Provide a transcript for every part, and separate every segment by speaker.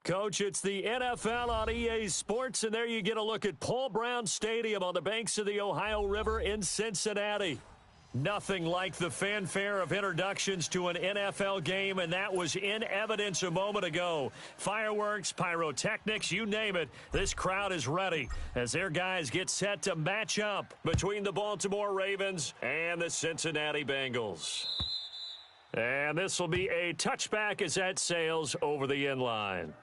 Speaker 1: Coach, it's the NFL on EA Sports, and there you get a look at Paul Brown Stadium on the banks of the Ohio River in Cincinnati. Nothing like the fanfare of introductions to an NFL game, and that was in evidence a moment ago. Fireworks, pyrotechnics, you name it, this crowd is ready as their guys get set to match up between the Baltimore Ravens and the Cincinnati Bengals. And this will be a touchback as that sails over the end line.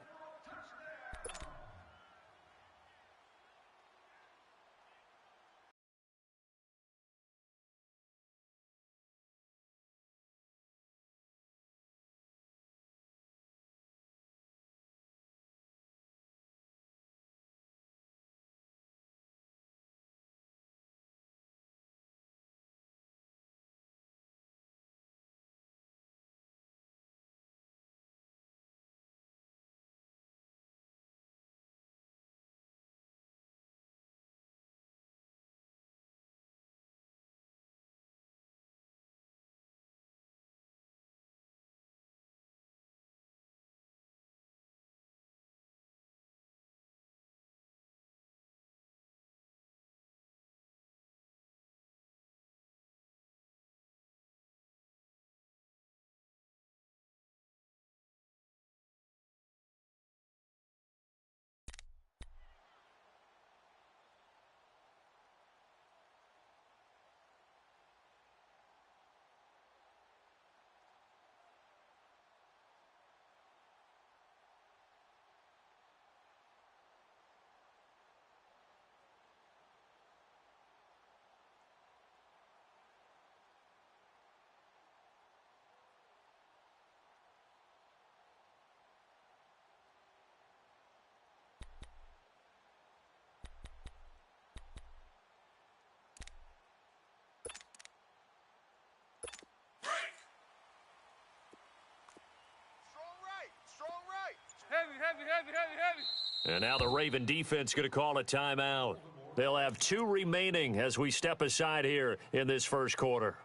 Speaker 1: And now the Raven defense going to call a timeout. They'll have 2 remaining as we step aside here in this first quarter.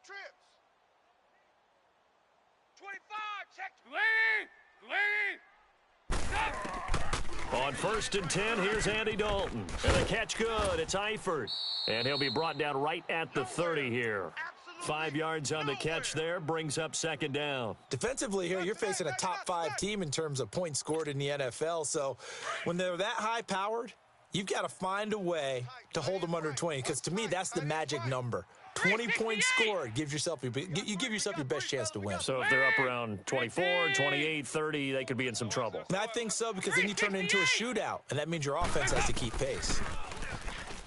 Speaker 2: Trips. 25, check.
Speaker 1: On 1st and 10, here's Andy Dalton. And the catch good. It's Eifert. And he'll be brought down right at the 30 here. 5 yards on the catch there, brings up 2nd down.
Speaker 3: Defensively here, you're facing a top 5 team in terms of points scored in the NFL. So when they're that high-powered, you've got to find a way to hold them under 20, because to me, that's the magic number. 20 points scored, you give yourself your best chance to win.
Speaker 1: So if they're up around 24, 28, 30, they could be in some trouble.
Speaker 3: And I think so, because then you turn it into a shootout, and that means your offense has to keep pace.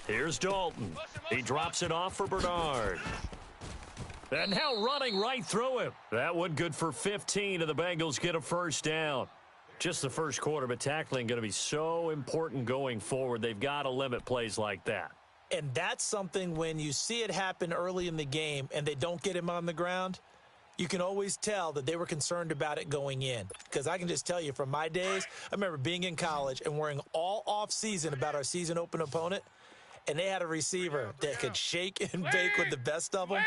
Speaker 1: Here's Dalton. He drops it off for Bernard. And now running right through him. That one good for 15, and the Bengals get a first down. Just the first quarter, but tackling going to be so important going forward. They've got to limit plays like that.
Speaker 3: And that's something when you see it happen early in the game and they don't get him on the ground, you can always tell that they were concerned about it going in. Because I can just tell you from my days, I remember being in college and worrying all off-season about our season open opponent, and they had a receiver that could shake and bake with the best of them.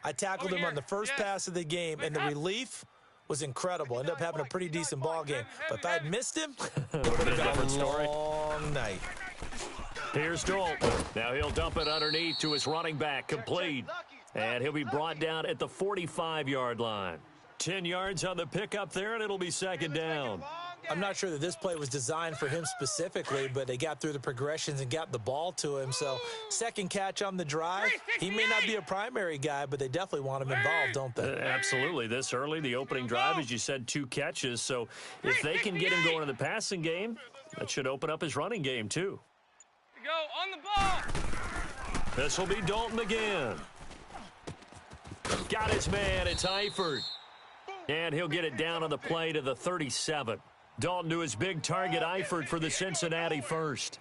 Speaker 3: I tackled him on the first pass of the game, and the relief was incredible. Ended up having a pretty decent ball game. But if I had missed him, it would have been a long night.
Speaker 1: Here's Dalton. Now he'll dump it underneath to his running back, complete. And he'll be brought down at the 45-yard line. 10 yards on the pickup there, and it'll be 2nd down.
Speaker 3: I'm not sure that this play was designed for him specifically, but they got through the progressions and got the ball to him. So 2nd catch on the drive. He may not be a primary guy, but they definitely want him involved, don't they?
Speaker 1: Absolutely. This early, the opening drive, as you said, 2 catches. So if they can get him going in the passing game, that should open up his running game too.
Speaker 2: Go on the ball.
Speaker 1: This will be Dalton again. Got his man. It's Eifert. And he'll get it down on the play to the 37. Dalton to his big target, Eifert, for the Cincinnati first.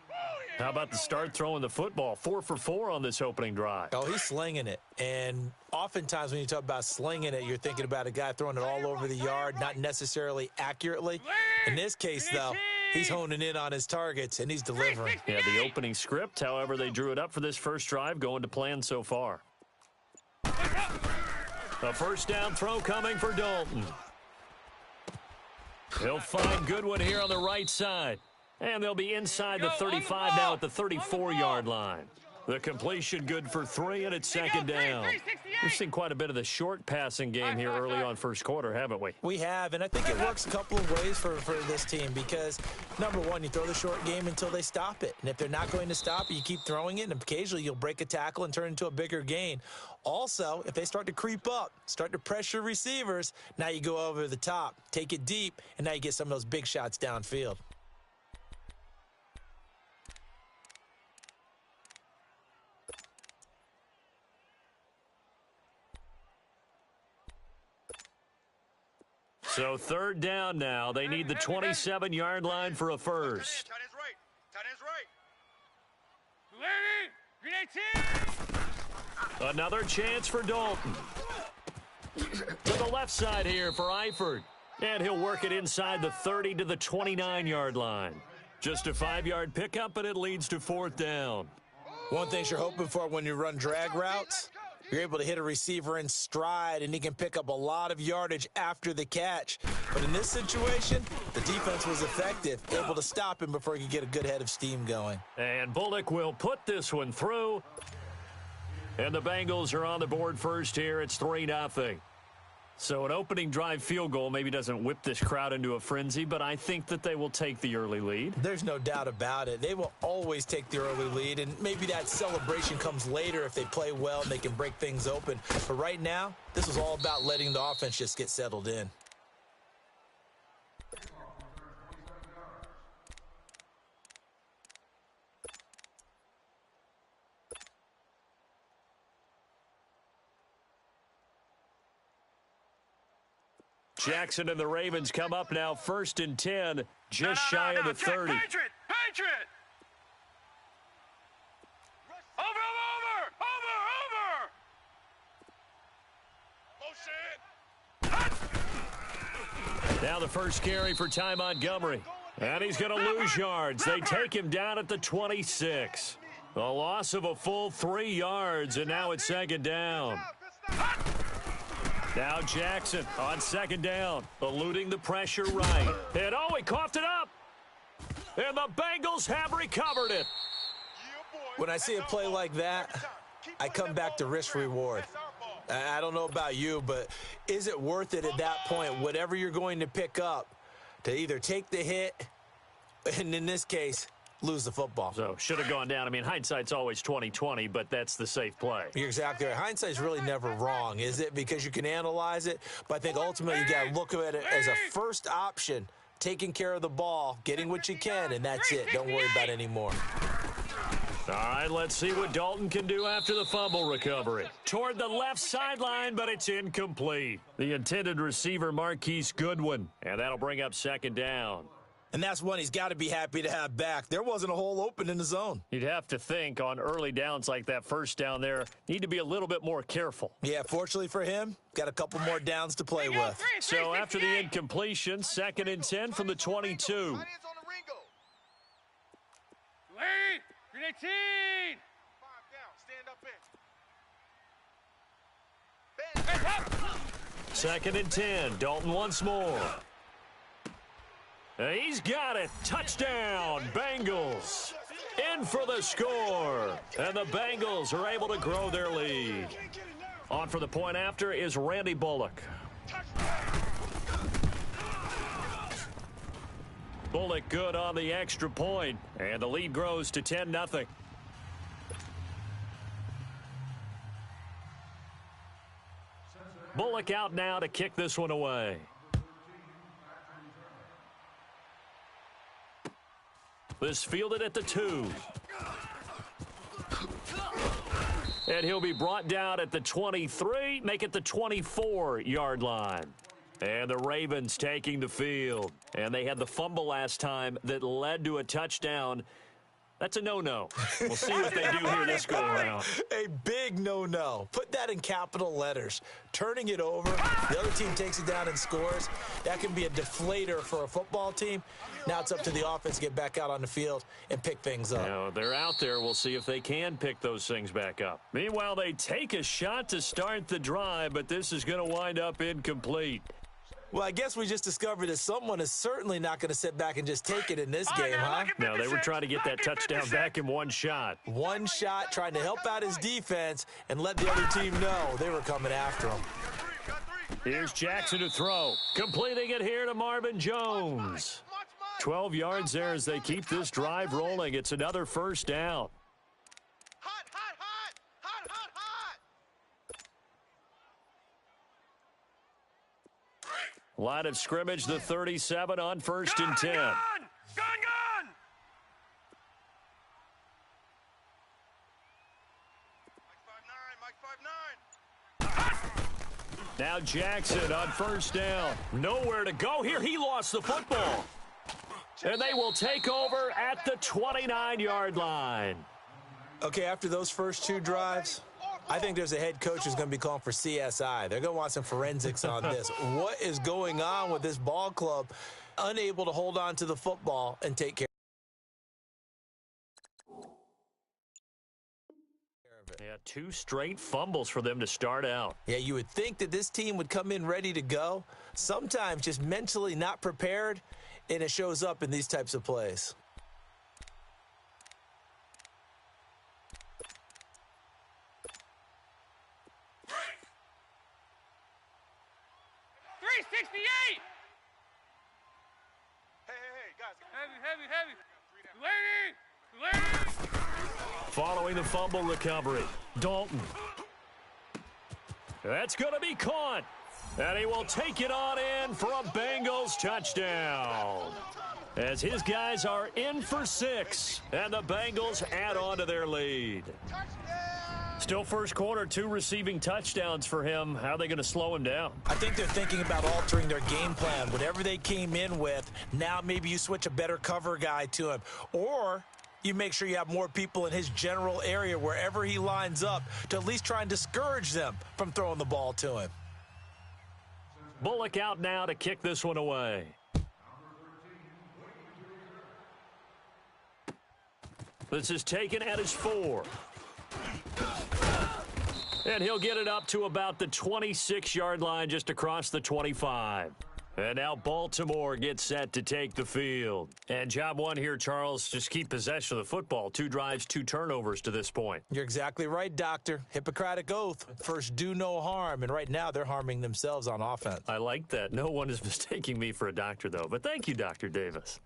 Speaker 1: How about the start throwing the football? 4 for 4 on this opening drive.
Speaker 3: Oh, he's slinging it. And oftentimes when you talk about slinging it, you're thinking about a guy throwing it all over the yard, not necessarily accurately. In this case, though, he's honing in on his targets, and he's delivering.
Speaker 1: Yeah, the opening script, however, they drew it up for this first drive, going to plan so far. A first down throw coming for Dalton. He'll find Goodwin here on the right side. And they'll be inside the 35 now at the 34-yard line. The completion good for 3, and it's second down. We've seen quite a bit of the short passing game here early on first quarter, haven't we?
Speaker 3: We have, and I think it works a couple of ways for this team because, number one, you throw the short game until they stop it. And if they're not going to stop it, you keep throwing it, and occasionally you'll break a tackle and turn into a bigger gain. Also, if they start to creep up, start to pressure receivers, now you go over the top, take it deep, and now you get some of those big shots downfield.
Speaker 1: So third down now. They need the 27-yard line for a first.
Speaker 2: Tight ends right.
Speaker 1: Another chance for Dalton. To the left side here for Eifert. And he'll work it inside the 30 to the 29-yard line. Just a 5-yard pickup, and it leads to fourth down.
Speaker 3: One thing you're hoping for when you run drag routes, you're able to hit a receiver in stride, and he can pick up a lot of yardage after the catch. But in this situation, the defense was effective, able to stop him before he could get a good head of steam going.
Speaker 1: And Bullock will put this one through. And the Bengals are on the board first here. It's 3-0. So an opening drive field goal maybe doesn't whip this crowd into a frenzy, but I think that they will take the early lead.
Speaker 3: There's no doubt about it. They will always take the early lead, and maybe that celebration comes later if they play well and they can break things open. But right now, this was all about letting the offense just get settled in.
Speaker 1: Jackson and the Ravens come up now, 1st and 10, just shy of the 30.
Speaker 2: Patriot! Over!
Speaker 1: Now the first carry for Ty Montgomery. And he's going to lose yards. They take him down at the 26. A loss of a full 3 yards, and now it's second down. Now Jackson on second down, eluding the pressure right. And he coughed it up. And the Bengals have recovered it.
Speaker 3: When I see a play like that, I come back to risk reward. I don't know about you, but is it worth it at that point, whatever you're going to pick up, to either take the hit, and in this case, lose the football?
Speaker 1: So should have gone down. I mean, hindsight's always 20/20, but that's the safe play.
Speaker 3: You're exactly right. Hindsight's really never wrong, is it? Because you can analyze it, but I think ultimately you got to look at it as a first option, taking care of the ball, getting what you can, and that's it. Don't worry about any more.
Speaker 1: All right, let's see what Dalton can do after the fumble recovery. Toward the left sideline, but it's incomplete. The intended receiver, Marquise Goodwin, and that'll bring up second down.
Speaker 3: And that's one he's got to be happy to have back. There wasn't a hole open in the zone.
Speaker 1: You'd have to think on early downs like that first down there, need to be a little bit more careful.
Speaker 3: Yeah, fortunately for him, got a couple more downs to play with.
Speaker 1: So after the incompletion, 2nd and 10 from the 22.
Speaker 2: Green 18! 5 down, stand up in.
Speaker 1: 2nd and 10, Dalton once more. He's got it. Touchdown, Bengals. In for the score. And the Bengals are able to grow their lead. On for the point after is Randy Bullock. Bullock good on the extra point. And the lead grows to 10-0. Bullock out now to kick this one away. This fielded at the 2. And he'll be brought down at the 23, make it the 24-yard line. And the Ravens taking the field. And they had the fumble last time that led to a touchdown. That's a no-no. We'll see what they do here this go-around.
Speaker 3: A big no-no. Put that in capital letters. Turning it over, the other team takes it down and scores. That can be a deflator for a football team. Now it's up to the offense to get back out on the field and pick things up.
Speaker 1: Now, they're out there. We'll see if they can pick those things back up. Meanwhile, they take a shot to start the drive, but this is going to wind up incomplete.
Speaker 3: Well, I guess we just discovered that someone is certainly not going to sit back and just take it in this game, huh?
Speaker 1: No, they were trying to get that touchdown back in one shot.
Speaker 3: One shot, trying to help out his defense and let the other team know they were coming after him.
Speaker 1: Here's Jackson to throw. Completing it here to Marvin Jones. 12 yards there as they keep this drive rolling. It's another first down. Line of scrimmage, the 37 on 1st and 10.
Speaker 2: Gone! Mike 5'9",
Speaker 1: Now Jackson on 1st down. Nowhere to go here. He lost the football. And they will take over at the 29-yard line.
Speaker 3: Okay, after those first two drives, I think there's a head coach who's going to be calling for CSI. They're going to want some forensics on this. What is going on with this ball club, unable to hold on to the football and take care of it?
Speaker 1: Yeah, 2 straight fumbles for them to start out.
Speaker 3: Yeah, you would think that this team would come in ready to go. Sometimes just mentally not prepared, and it shows up in these types of plays.
Speaker 1: Following the fumble recovery, Dalton. That's going to be caught. And he will take it on in for a Bengals touchdown. As his guys are in for 6, and the Bengals add on to their lead. Still first quarter, 2 receiving touchdowns for him. How are they going to slow him down?
Speaker 3: I think they're thinking about altering their game plan. Whatever they came in with, now maybe you switch a better cover guy to him. Or you make sure you have more people in his general area wherever he lines up to at least try and discourage them from throwing the ball to him.
Speaker 1: Bullock out now to kick this one away. This is taken at his 4. And he'll get it up to about the 26-yard line, just across the 25. And now Baltimore gets set to take the field. And job one here, Charles, just keep possession of the football. 2 drives, 2 turnovers to this point.
Speaker 3: You're exactly right, Doctor. Hippocratic oath. First, do no harm. And right now, they're harming themselves on offense.
Speaker 1: I like that. No one is mistaking me for a doctor, though. But thank you, Dr. Davis.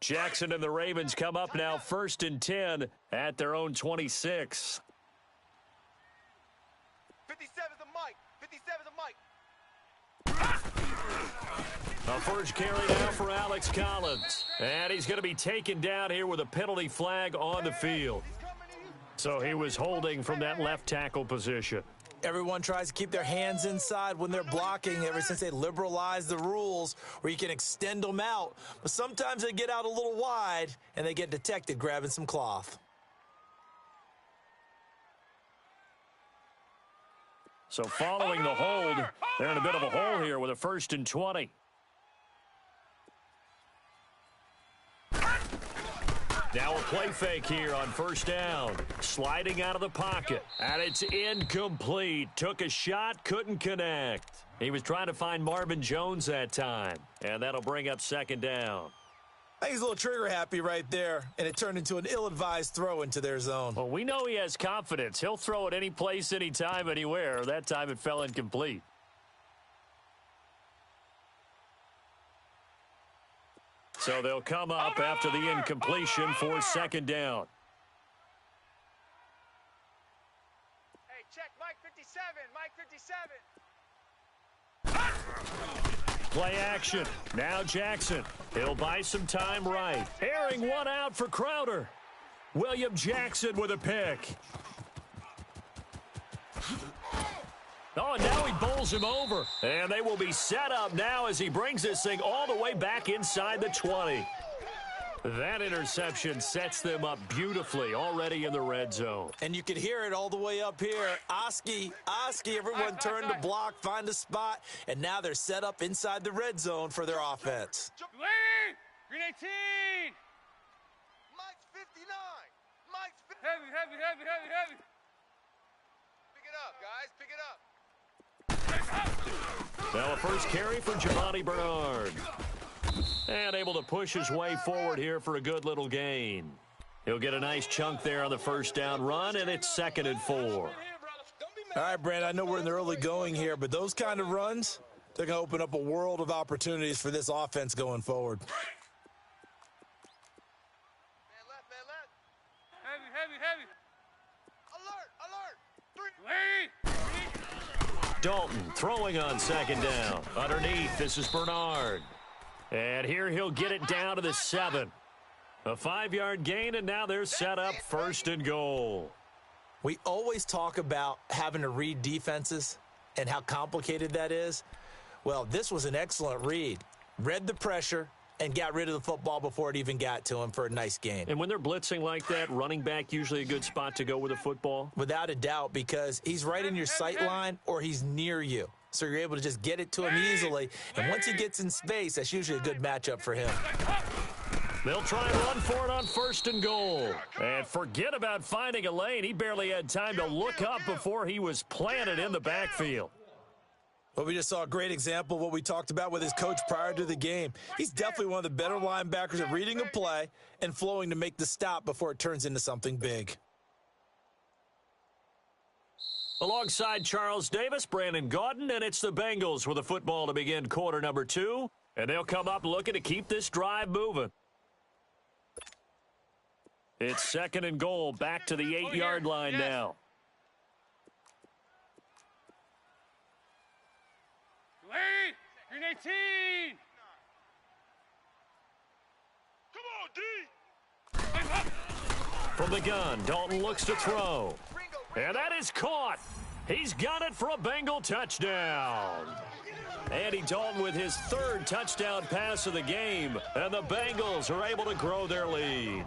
Speaker 1: Jackson and the Ravens come up now 1st and 10 at their own 26.
Speaker 2: 57's a Mike.
Speaker 1: A first carry now for Alex Collins. And he's going to be taken down here with a penalty flag on the field. So he was holding from that left tackle position.
Speaker 3: Everyone tries to keep their hands inside when they're blocking ever since they liberalized the rules where you can extend them out. But sometimes they get out a little wide and they get detected grabbing some cloth.
Speaker 1: So following the hold, they're in a bit of a hole here with a 1st and 20. Now a play fake here on 1st down. Sliding out of the pocket. And it's incomplete. Took a shot, couldn't connect. He was trying to find Marvin Jones that time. And that'll bring up 2nd down.
Speaker 3: I think he's a little trigger happy right there, and it turned into an ill-advised throw into their zone.
Speaker 1: Well, we know he has confidence. He'll throw it any place, anytime, anywhere. That time it fell incomplete. So they'll come up after the incompletion for 2nd down.
Speaker 2: Hey, check Mike 57. Mike 57.
Speaker 1: Play action. Now Jackson. He'll buy some time right. Airing one out for Crowder. William Jackson with a pick. Oh, and now he bowls him over. And they will be set up now as he brings this thing all the way back inside the 20. That interception sets them up beautifully already in the red zone.
Speaker 3: And you can hear it all the way up here. Oski, everyone turned to block, find a spot, and now they're set up inside the red zone for their offense.
Speaker 2: Green 18. Mike's 59. Mike's 50. Heavy. Pick it up, guys. Pick it up.
Speaker 1: Now a first carry for Giovanni Bernard. And able to push his way forward here for a good little gain. He'll get a nice chunk there on the first down run, and it's 2nd and 4.
Speaker 3: All right, Brand, I know we're in the early going here, but those kind of runs, they're going to open up a world of opportunities for this offense going forward.
Speaker 2: Man left. Heavy. Alert.
Speaker 1: Dalton throwing on 2nd down. Underneath, this is Bernard. And here he'll get it down to the 7. A 5-yard gain, and now they're set up 1st and goal.
Speaker 3: We always talk about having to read defenses and how complicated that is. Well, this was an excellent read. Read the pressure and got rid of the football before it even got to him for a nice gain.
Speaker 1: And when they're blitzing like that, running back usually a good spot to go with a football?
Speaker 3: Without a doubt, because he's right in your sight line or he's near you. So you're able to just get it to him easily. And once he gets in space, that's usually a good matchup for him.
Speaker 1: They'll try and run for it on 1st and goal. And forget about finding a lane. He barely had time to look up before he was planted in the backfield.
Speaker 3: Well, we just saw a great example of what we talked about with his coach prior to the game. He's definitely one of the better linebackers at reading a play and flowing to make the stop before it turns into something big.
Speaker 1: Alongside Charles Davis, Brandon Gaudin, and it's the Bengals with a football to begin quarter number 2. And they'll come up looking to keep this drive moving. It's 2nd and goal, back to the 8-yard line now.
Speaker 2: Green 18. Come on, D.
Speaker 1: From the gun, Dalton looks to throw. And that is caught. He's got it for a Bengal touchdown. Andy Dalton with his 3rd touchdown pass of the game. And the Bengals are able to grow their lead.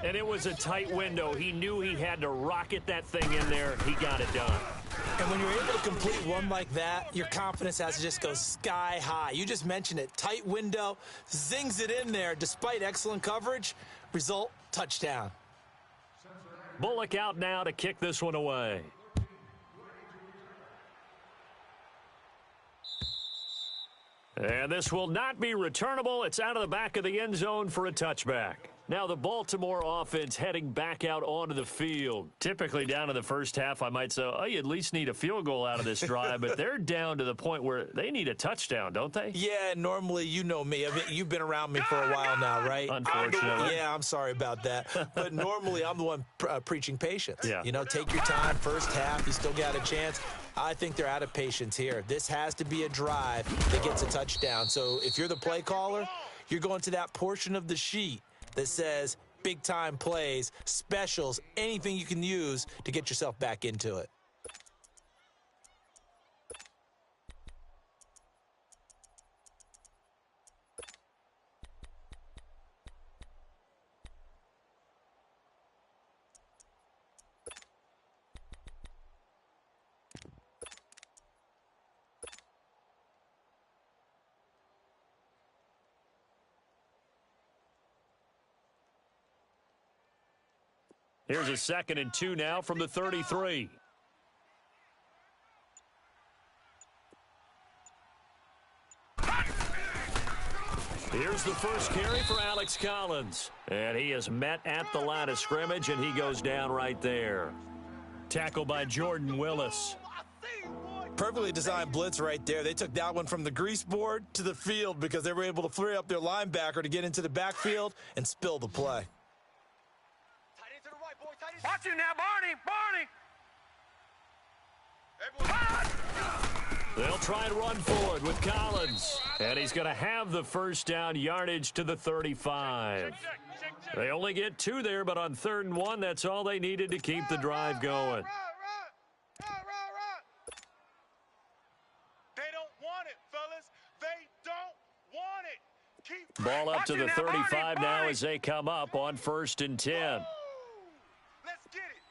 Speaker 1: And it was a tight window. He knew he had to rocket that thing in there. He got it done.
Speaker 3: And when you're able to complete one like that, your confidence has to just go sky high. You just mentioned it. Tight window, zings it in there despite excellent coverage. Result, touchdown.
Speaker 1: Bullock out now to kick this one away. And this will not be returnable. It's out of the back of the end zone for a touchback. Now the Baltimore offense heading back out onto the field. Typically down in the first half, I might say, oh, you at least need a field goal out of this drive. But they're down to the point where they need a touchdown, don't they?
Speaker 3: Yeah, normally, you know me. I mean, you've been around me for a while now, right?
Speaker 1: Unfortunately.
Speaker 3: I'm sorry about that. But normally, I'm the one preaching patience.
Speaker 1: Yeah.
Speaker 3: You know, take your time. First half, you still got a chance. I think they're out of patience here. This has to be a drive that gets a touchdown. So if you're the play caller, you're going to that portion of the sheet that says big-time plays, specials, anything you can use to get yourself back into it.
Speaker 1: Here's a 2nd and 2 now from the 33. Here's the first carry for Alex Collins. And he is met at the line of scrimmage, and he goes down right there. Tackled by Jordan Willis.
Speaker 3: Perfectly designed blitz right there. They took that one from the grease board to the field because they were able to free up their linebacker to get into the backfield and spill the play.
Speaker 2: Watch you now, Barney.
Speaker 1: They'll try and run forward with Collins. And he's going to have the first down, yardage to the 35. They only get 2 there, but on 3rd and 1, that's all they needed to keep the drive going.
Speaker 2: They don't want it. Keep
Speaker 1: Ball up to the 35 now
Speaker 2: Barney.
Speaker 1: as they come up on 1st and 10.
Speaker 2: Let's get it.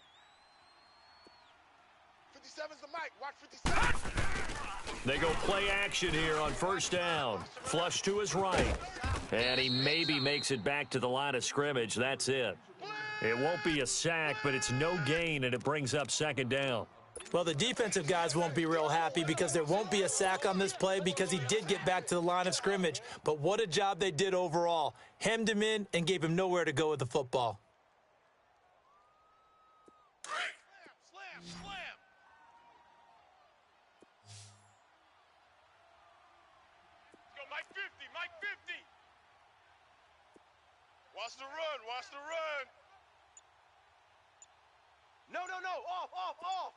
Speaker 2: 57's the mic. Watch 57.
Speaker 1: They go play action here on 1st down. Flush to his right. And he maybe makes it back to the line of scrimmage. That's it. It won't be a sack, but it's no gain, and it brings up 2nd down.
Speaker 3: Well, the defensive guys won't be real happy because there won't be a sack on this play because he did get back to the line of scrimmage. But what a job they did overall. Hemmed him in and gave him nowhere to go with the football.
Speaker 2: Slam, slam. Let's go, Mike 50, Mike 50. Watch the run, watch the run. No, off.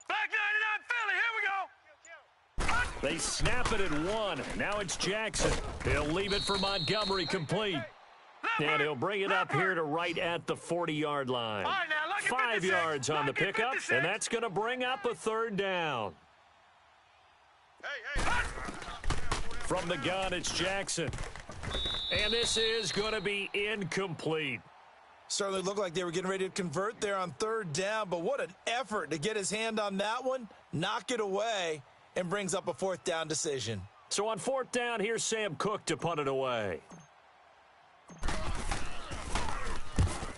Speaker 2: Back 99 Philly, here we go.
Speaker 1: They snap it at 1. Now it's Jackson. He'll leave it for Montgomery complete. And he'll bring it up here to right at the 40-yard line. 5 yards on the pickup, and that's going to bring up a 3rd down.
Speaker 2: Hey.
Speaker 1: From the gun, it's Jackson. And this is going to be incomplete.
Speaker 3: Certainly looked like they were getting ready to convert there on 3rd down, but what an effort to get his hand on that one, knock it away, and brings up a 4th down decision.
Speaker 1: So on 4th down, here's Sam Cook to punt it away.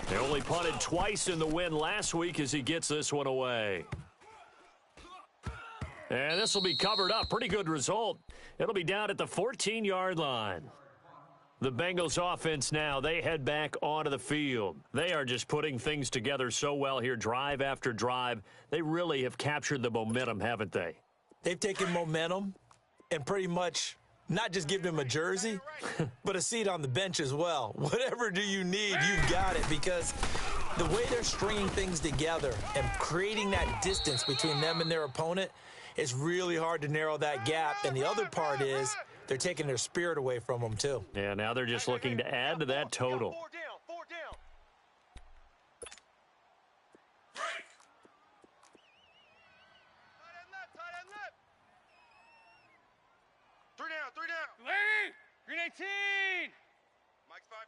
Speaker 1: They only punted twice in the win last week as he gets this one away. And this will be covered up. Pretty good result. It'll be down at the 14-yard line. The Bengals offense now, they head back onto the field. They are just putting things together so well here, drive after drive. They really have captured the momentum, haven't they?
Speaker 3: They've taken momentum and pretty much not just given him a jersey, but a seat on the bench as well. Whatever do you need, you've got it, because the way they're stringing things together and creating that distance between them and their opponent is really hard to narrow that gap. And the other part is they're taking their spirit away from them, too.
Speaker 1: Yeah, now they're just looking to add to that total.
Speaker 2: 4 down. Tight end left. 3 down.
Speaker 4: Lady, green 18.
Speaker 2: Mike's 5'9",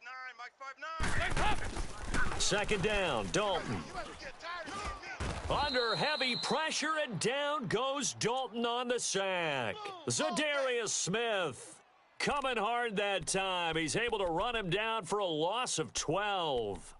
Speaker 1: 2nd down, Dalton.
Speaker 2: You ever get tired of seeing me?
Speaker 1: Under heavy pressure, and down goes Dalton on the sack. Zadarius Smith coming hard that time. He's able to run him down for a loss of 12.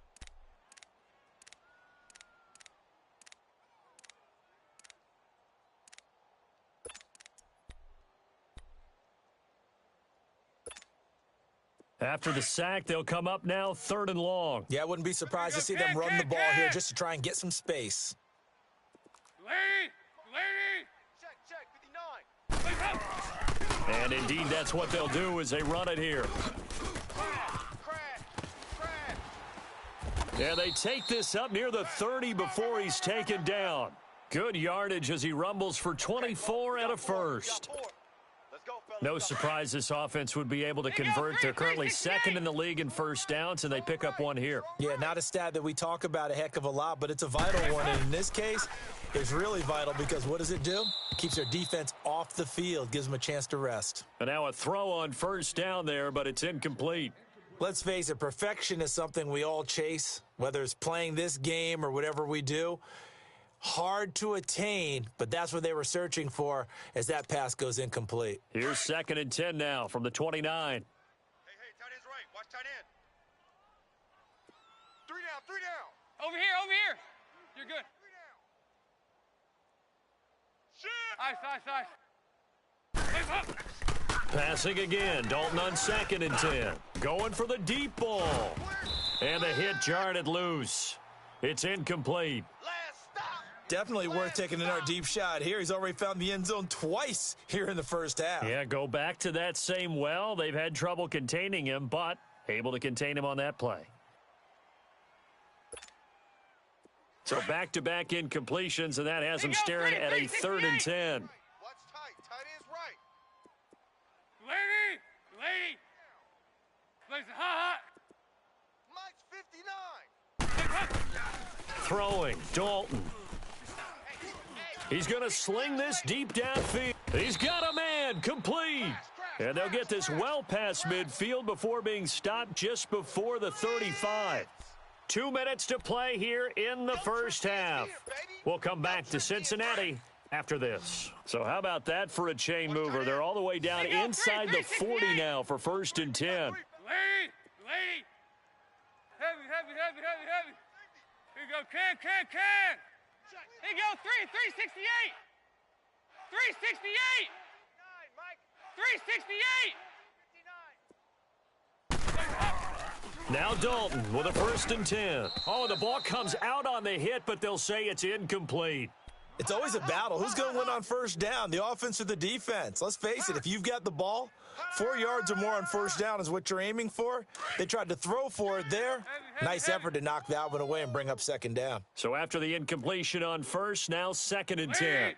Speaker 1: After the sack, they'll come up now 3rd and long.
Speaker 3: Yeah, I wouldn't be surprised to see them run the ball here just to try and get some space.
Speaker 4: Lady.
Speaker 2: Check, 59.
Speaker 1: And indeed, that's what they'll do as they run it here.
Speaker 2: Crash.
Speaker 1: And they take this up near the 30 before he's taken down. Good yardage as he rumbles for 24 and a first.
Speaker 2: Let's go, fellas.
Speaker 1: No surprise this offense would be able to convert. They're currently 2nd in the league in first downs, and they pick up one here.
Speaker 3: Yeah, not a stat that we talk about a heck of a lot, but it's a vital one. And in this case, it's really vital because what does it do? It keeps their defense off the field, gives them a chance to rest.
Speaker 1: And now a throw on 1st down there, but it's incomplete.
Speaker 3: Let's face it, perfection is something we all chase, whether it's playing this game or whatever we do. Hard to attain, but that's what they were searching for as that pass goes incomplete.
Speaker 1: Here's 2nd and 10 now from the 29.
Speaker 2: Hey, tight end's right. Watch tight end. 3 down.
Speaker 4: Over here. You're good.
Speaker 2: 3 down.
Speaker 4: Ice.
Speaker 1: Passing again. Dalton on 2nd and 10. Going for the deep ball. And the hit jarred it loose. It's incomplete.
Speaker 2: Last stop.
Speaker 3: Definitely worth taking another deep shot here. He's already found the end zone twice here in the first half.
Speaker 1: Yeah, go back to that same well. They've had trouble containing him, but able to contain him on that play. So back-to-back incompletions, and that has him staring at a 3rd and 10.
Speaker 2: Watch tight. Tight end's right.
Speaker 4: Lady. Listen, hot.
Speaker 2: Mike's 59.
Speaker 1: Throwing, Dalton. He's going to sling this deep downfield. He's got a man again, complete. And they'll get this well past midfield before being stopped just before the 35. 2 minutes to play here in the first half. We'll come back to Cincinnati after this. So how about that for a chain mover? They're all the way down inside the 40 now for 1st and 10.
Speaker 4: Lead! Heavy. Here you go, can. Here you go, 368. 368. 368.
Speaker 1: Now Dalton with a 1st and 10. Oh, the ball comes out on the hit, but they'll say it's incomplete.
Speaker 3: It's always a battle. Who's going to win on 1st down, the offense or the defense? Let's face it, if you've got the ball, 4 yards or more on 1st down is what you're aiming for. They tried to throw for it there. Nice effort to knock that one away and bring up 2nd down.
Speaker 1: So after the incompletion on 1st, now 2nd and 10.
Speaker 4: Lead!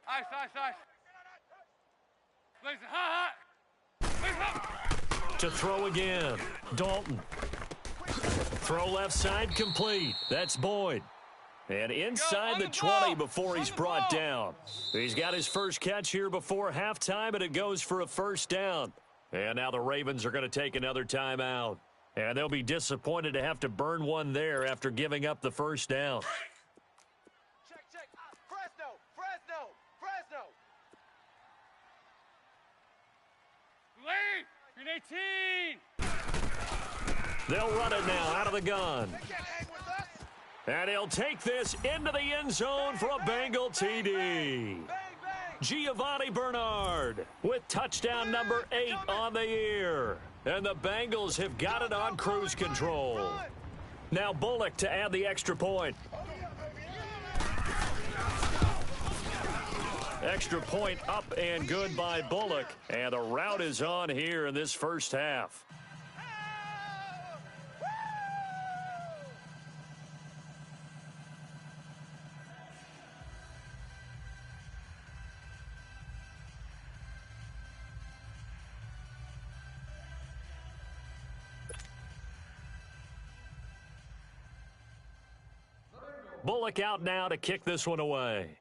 Speaker 4: Ice. Listen, hot.
Speaker 1: To throw again, Dalton. Throw left side complete. That's Boyd. And inside the 20 before he's brought down. He's got his first catch here before halftime, and it goes for a 1st down. And now the Ravens are going to take another timeout. And they'll be disappointed to have to burn one there after giving up the 1st down.
Speaker 2: Check. Fresno.
Speaker 4: Lead! Green 18!
Speaker 1: They'll run it now out of the gun.
Speaker 2: They can't hang with us.
Speaker 1: And he'll take this into the end zone for a Bengal TD.
Speaker 2: Bang.
Speaker 1: Giovanni Bernard with touchdown number 8 on the year. And the Bengals have got it on cruise control. Now Bullock to add the extra point. Extra point up and good by Bullock. And the route is on here in this first half. Bullock out now to kick this one away.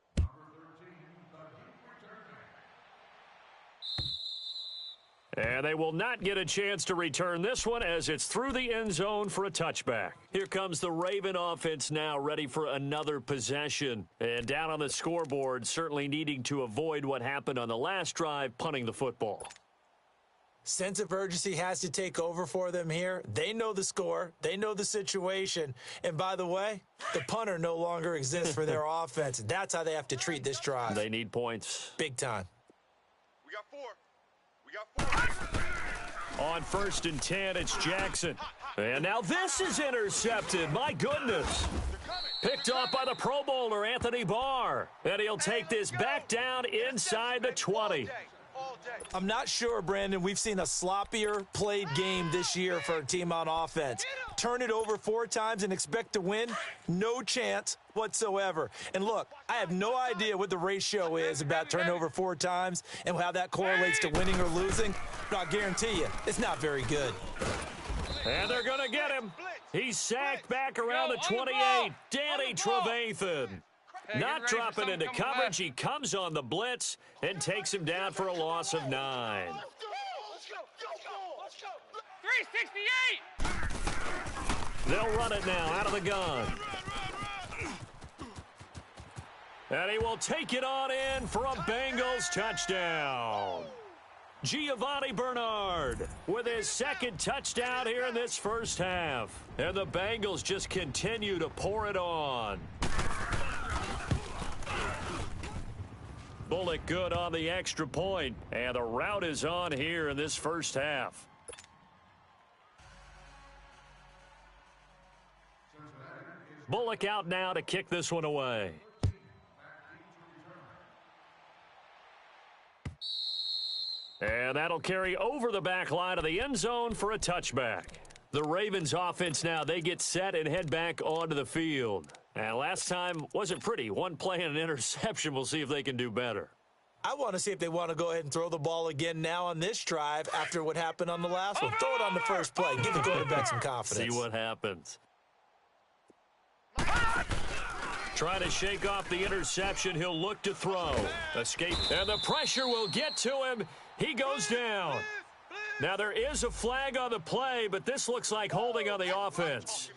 Speaker 1: And they will not get a chance to return this one as it's through the end zone for a touchback. Here comes the Raven offense now ready for another possession. And down on the scoreboard, certainly needing to avoid what happened on the last drive, punting the football.
Speaker 3: Sense of urgency has to take over for them here. They know the score. They know the situation. And by the way, the punter no longer exists for their offense. That's how they have to treat this drive.
Speaker 1: They need points.
Speaker 3: Big time.
Speaker 2: We got four.
Speaker 1: On 1st and 10, it's Jackson. And now this is intercepted. My goodness. Picked off by the Pro Bowler, Anthony Barr. And he'll take this back down inside the 20.
Speaker 3: I'm not sure, Brandon, we've seen a sloppier played game this year for a team on offense. Turn it over 4 times and expect to win? No chance whatsoever. And look, I have no idea what the ratio is about turnover 4 times and how that correlates to winning or losing, but I'll guarantee you, it's not very good.
Speaker 1: And they're going to get him. He's sacked back around the 28. Danny Trevathan. Not dropping into coverage. He comes on the blitz and takes him down for a loss of 9.
Speaker 4: 368!
Speaker 1: They'll run it now out of the gun. And he will take it on in for a Bengals touchdown. Giovanni Bernard with his 2nd touchdown here in this first half. And the Bengals just continue to pour it on. Bullock good on the extra point, and the route is on here in this first half. Bullock out now to kick this one away. And that'll carry over the back line of the end zone for a touchback. The Ravens offense now, they get set and head back onto the field. And last time wasn't pretty. 1 play and an interception. We'll see if they can do better.
Speaker 3: I want to see if they want to go ahead and throw the ball again now on this drive after what happened on the last one. Throw it on the first play. Give the quarterback some confidence.
Speaker 1: See what happens. Trying to shake off the interception. He'll look to throw. Escape. And the pressure will get to him. He goes down. Now, there is a flag on the play, but this looks like holding on the offense.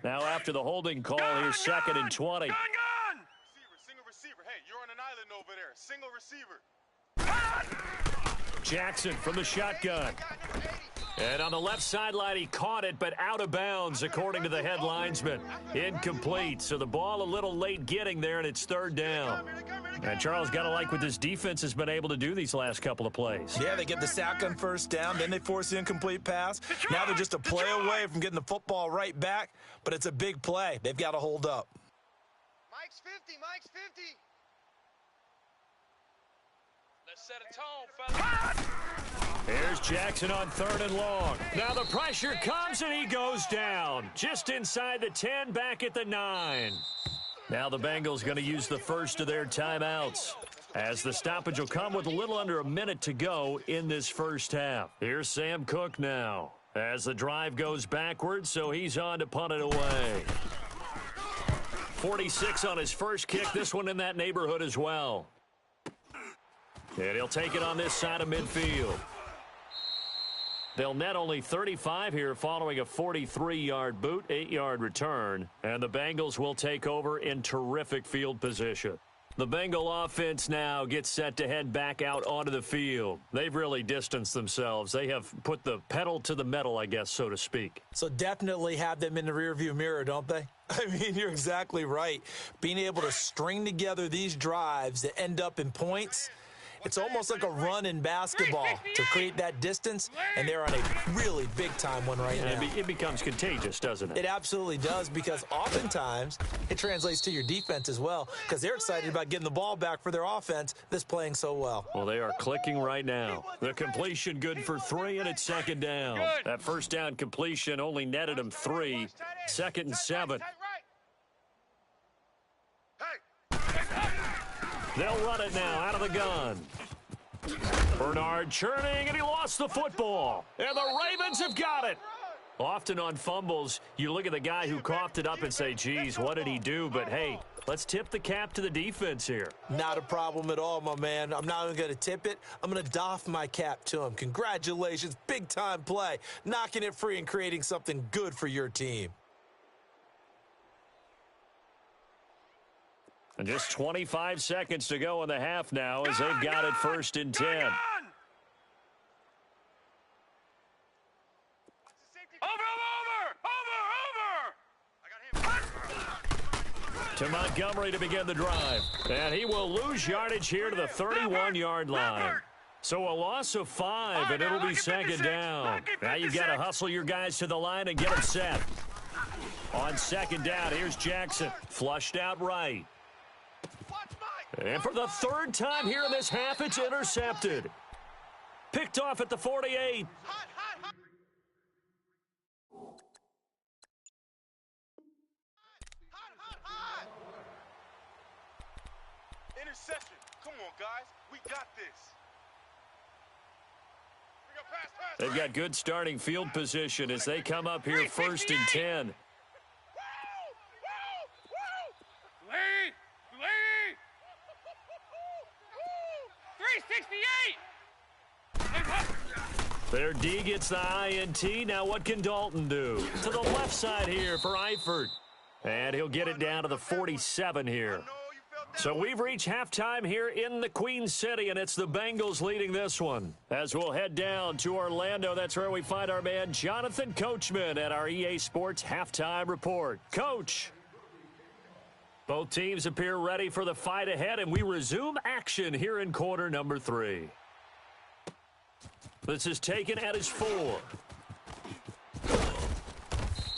Speaker 1: Now, after the holding call, here's 2nd and 20.
Speaker 2: Receiver, single receiver. Hey, you're on an island over there. Single receiver.
Speaker 1: Jackson from the shotgun. And on the left sideline, he caught it, but out of bounds, according to the head linesman. Incomplete, so the ball a little late getting there, and it's 3rd down. And Charles, got to like what this defense has been able to do these last couple of plays.
Speaker 3: Yeah, they get the sack on 1st down, then they force the incomplete pass. Now they're just a play away from getting the football right back, but it's a big play. They've got to hold up.
Speaker 2: Mike's 50, Mike's 50.
Speaker 4: Let's set a tone, fellas.
Speaker 1: Here's Jackson on 3rd and long. Now the pressure comes, and he goes down. Just inside the 10, back at the 9. Now the Bengals going to use the first of their timeouts, as the stoppage will come with a little under a minute to go in this first half. Here's Sam Cook now, as the drive goes backwards, so he's on to punt it away. 46 on his first kick, this one in that neighborhood as well. And he'll take it on this side of midfield. They'll net only 35 here following a 43-yard boot, 8-yard return. And the Bengals will take over in terrific field position. The Bengal offense now gets set to head back out onto the field. They've really distanced themselves. They have put the pedal to the metal, I guess, so to speak.
Speaker 3: So definitely have them in the rearview mirror, don't they? I mean, you're exactly right. Being able to string together these drives that end up in points, it's almost like a run in basketball to create that distance, and they're on a really big-time one right now.
Speaker 1: It becomes contagious, doesn't it?
Speaker 3: It absolutely does, because oftentimes it translates to your defense as well, because they're excited about getting the ball back for their offense that's playing so well.
Speaker 1: Well, they are clicking right now. The completion good for 3, and it's 2nd down. That first down completion only netted him 3. 2nd and 7. They'll run it now out of the gun. Bernard churning, and he lost the football. And the Ravens have got it. Often on fumbles, you look at the guy who coughed it up and say, geez, what did he do? But, hey, let's tip the cap to the defense here.
Speaker 3: Not a problem at all, my man. I'm not even going to tip it. I'm going to doff my cap to him. Congratulations. Big-time play. Knocking it free and creating something good for your team.
Speaker 1: And just 25 seconds to go in the half now as they've got it 1st and 10.
Speaker 4: Over!
Speaker 1: To Montgomery to begin the drive. And he will lose yardage here to the 31-yard line. So a loss of 5, and it'll be 2nd down. Now you've got to hustle your guys to the line and get them set. On 2nd down, here's Jackson. Flushed out right. And for the 3rd time here in this half, it's intercepted. Picked off at the 48.
Speaker 2: Interception. Come on, guys. We got this.
Speaker 1: They've got good starting field position as they come up here 1st and 10.
Speaker 4: Lead! 368!
Speaker 1: Their D gets the INT. Now what can Dalton do? To the left side here for Eifert. And he'll get it down to the 47 here. So we've reached halftime here in the Queen City, and it's the Bengals leading this one. As we'll head down to Orlando, that's where we find our man Jonathan Coachman at our EA Sports Halftime Report. Coach. Both teams appear ready for the fight ahead, and we resume action here in quarter number 3. This is taken at his 4.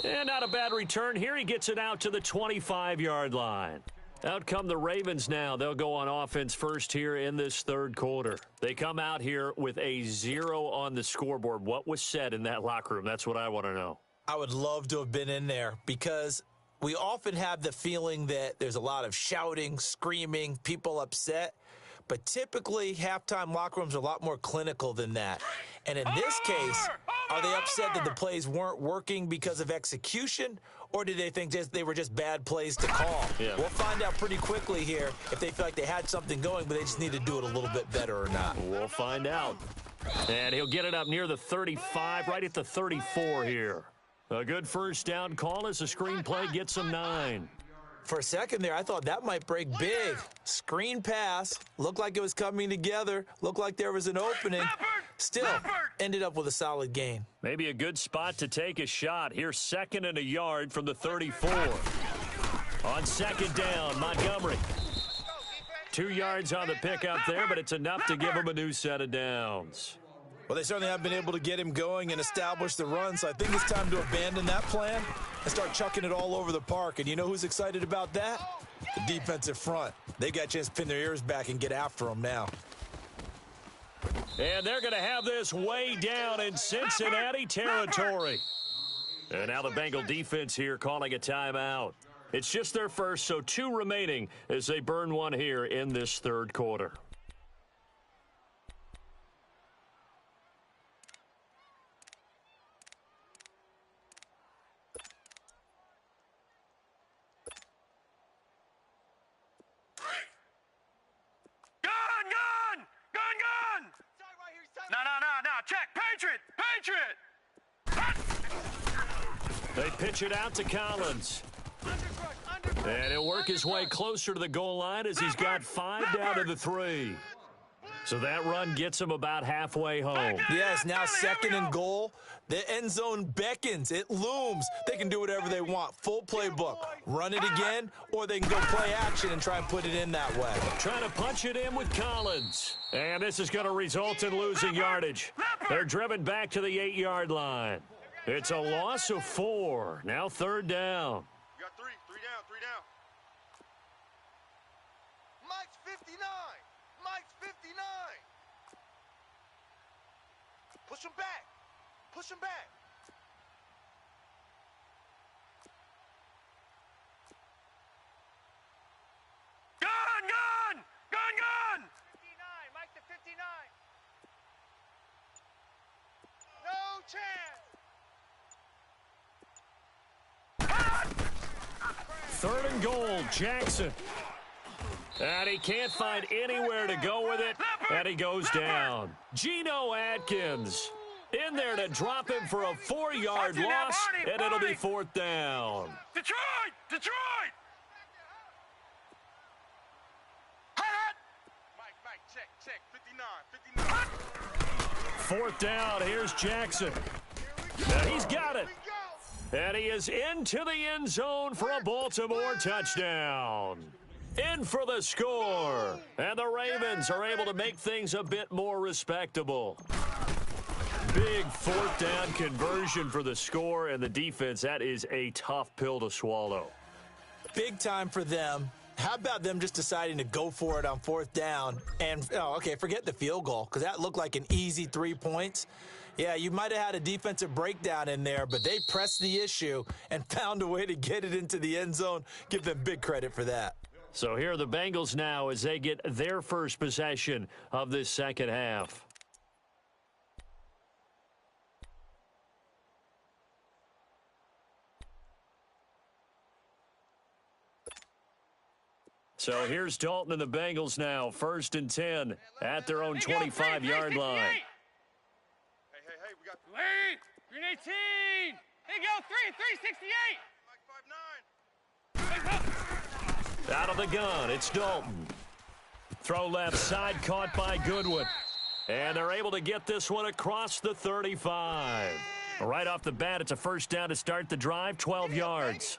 Speaker 1: And not a bad return here. He gets it out to the 25-yard line. Out come the Ravens now. They'll go on offense first here in this 3rd quarter. They come out here with a 0 on the scoreboard. What was said in that locker room? That's what I want to know.
Speaker 3: I would love to have been in there, because we often have the feeling that there's a lot of shouting, screaming, people upset. But typically, halftime locker rooms are a lot more clinical than that. And in this case, are they upset that the plays weren't working because of execution, or do they think they were just bad plays to call?
Speaker 1: Yeah.
Speaker 3: We'll find out pretty quickly here if they feel like they had something going, but they just need to do it a little bit better or not.
Speaker 1: We'll find out. And he'll get it up near the 35, right at the 34 here. A good first down call as the screen play gets him 9.
Speaker 3: For a second there, I thought that might break big. Screen pass, looked like it was coming together, looked like there was an opening. Still, ended up with a solid gain.
Speaker 1: Maybe a good spot to take a shot. Here's 2nd and a yard from the 34. On 2nd down, Montgomery. 2 yards on the pickup there, but it's enough to give him a new set of downs.
Speaker 3: Well, they certainly have been able to get him going and establish the run, so I think it's time to abandon that plan and start chucking it all over the park. And you know who's excited about that? The defensive front. They got a chance to pin their ears back and get after him now.
Speaker 1: And they're going to have this way down in Cincinnati territory. And now the Bengal defense here calling a timeout. It's just their first, so 2 remaining as they burn one here in this 3rd quarter.
Speaker 4: No. Check. Patriot.
Speaker 1: They pitch it out to Collins. And he'll work his way closer to the goal line as he's got 5 down to the 3. So that run gets him about halfway home.
Speaker 3: Yes, now 2nd and goal. The end zone beckons. It looms. They can do whatever they want. Full playbook. Run it again, or they can go play action and try and put it in that way.
Speaker 1: Trying to punch it in with Collins. And this is going to result in losing yardage. They're driven back to the 8-yard line. It's a loss of 4. Now 3rd down.
Speaker 2: You got 3 down, 3 down.
Speaker 5: Mike's 59. Mike's 59. Push him back. Push him back.
Speaker 4: Gun!
Speaker 5: 59. Mike to 59. No chance.
Speaker 1: 3rd and goal, Jackson. And he can't find anywhere to go with it, and he goes down. Geno Atkins in there to drop him for a 4-yard loss, and it'll be 4th down.
Speaker 4: Detroit!
Speaker 2: Mike, check. 59.
Speaker 1: 4th down, here's Jackson. Now he's got it. And he is into the end zone for a Baltimore touchdown. In for the score. And the Ravens are able to make things a bit more respectable. Big 4th down conversion for the score, and the defense, that is a tough pill to swallow.
Speaker 3: Big time for them. How about them just deciding to go for it on 4th down? And, forget the field goal, because that looked like an easy 3 points. Yeah, you might have had a defensive breakdown in there, but they pressed the issue and found a way to get it into the end zone. Give them big credit for that.
Speaker 1: So here are the Bengals now as they get their first possession of this 2nd half. So here's Dalton and the Bengals now, 1st and 10 at their own 25-yard line.
Speaker 2: Hey, we got
Speaker 4: Lead! Green 18! There you go, 368!
Speaker 1: Out of the gun, it's Dalton. Throw left side, caught by Goodwin. And they're able to get this one across the 35. Right off the bat, it's a 1st down to start the drive, 12 yards.